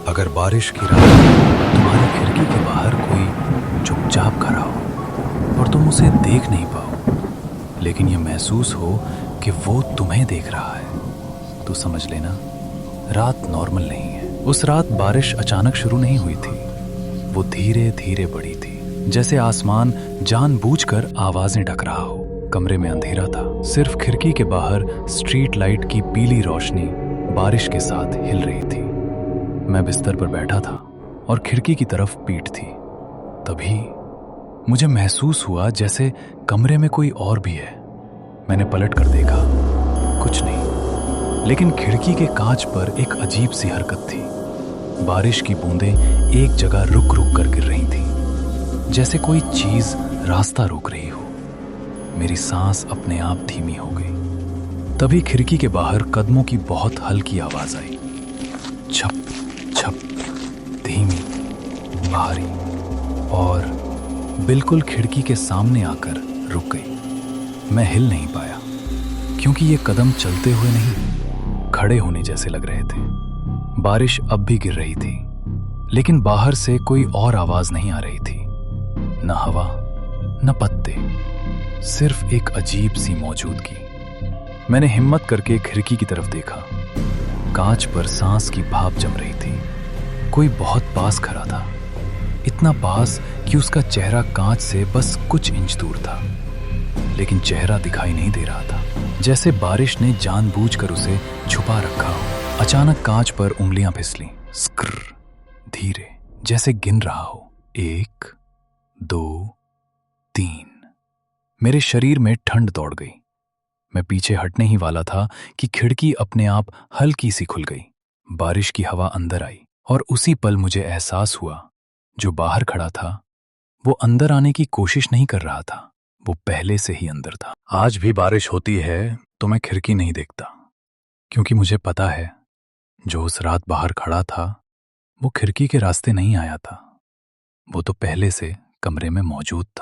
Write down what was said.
अगर बारिश की रात तुम्हारी खिड़की के बाहर कोई चुपचाप खड़ा हो और तुम उसे देख नहीं पाओ, लेकिन यह महसूस हो कि वो तुम्हें देख रहा है, तो समझ लेना रात नॉर्मल नहीं है। उस रात बारिश अचानक शुरू नहीं हुई थी, वो धीरे धीरे बढ़ी थी, जैसे आसमान जानबूझकर आवाजें ढक रहा हो। कमरे में अंधेरा था, सिर्फ खिड़की के बाहर स्ट्रीट लाइट की पीली रोशनी बारिश के साथ हिल रही थी। मैं बिस्तर पर बैठा था और खिड़की की तरफ पीठ थी। तभी मुझे महसूस हुआ जैसे कमरे में कोई और भी है। मैंने पलट कर देखा, कुछ नहीं, लेकिन खिड़की के कांच पर एक अजीब सी हरकत थी। बारिश की बूंदें एक जगह रुक रुक कर गिर रही थी, जैसे कोई चीज रास्ता रोक रही हो। मेरी सांस अपने आप धीमी हो गई। तभी खिड़की के बाहर कदमों की बहुत हल्की आवाज आई, छप छप, धीमी, भारी, और बिल्कुल खिड़की के सामने आकर रुक गई। मैं हिल नहीं पाया, क्योंकि ये कदम चलते हुए नहीं, खड़े होने जैसे लग रहे थे। बारिश अब भी गिर रही थी, लेकिन बाहर से कोई और आवाज नहीं आ रही थी, न हवा न पत्ते, सिर्फ एक अजीब सी मौजूदगी। मैंने हिम्मत करके खिड़की की तरफ देखा। कांच पर सांस की भाप जम रही थी। कोई बहुत पास खड़ा था, इतना पास कि उसका चेहरा कांच से बस कुछ इंच दूर था, लेकिन चेहरा दिखाई नहीं दे रहा था, जैसे बारिश ने जानबूझकर उसे छुपा रखा हो। अचानक कांच पर उंगलियां फिसली, स्क्रर, धीरे, जैसे गिन रहा हो, 1 2 3। मेरे शरीर में ठंड दौड़ गई। मैं पीछे हटने ही वाला था कि खिड़की अपने आप हल्की सी खुल गई। बारिश की हवा अंदर आई और उसी पल मुझे एहसास हुआ, जो बाहर खड़ा था वो अंदर आने की कोशिश नहीं कर रहा था, वो पहले से ही अंदर था। आज भी बारिश होती है तो मैं खिड़की नहीं देखता, क्योंकि मुझे पता है जो उस रात बाहर खड़ा था वो खिड़की के रास्ते नहीं आया था, वो तो पहले से कमरे में मौजूद था।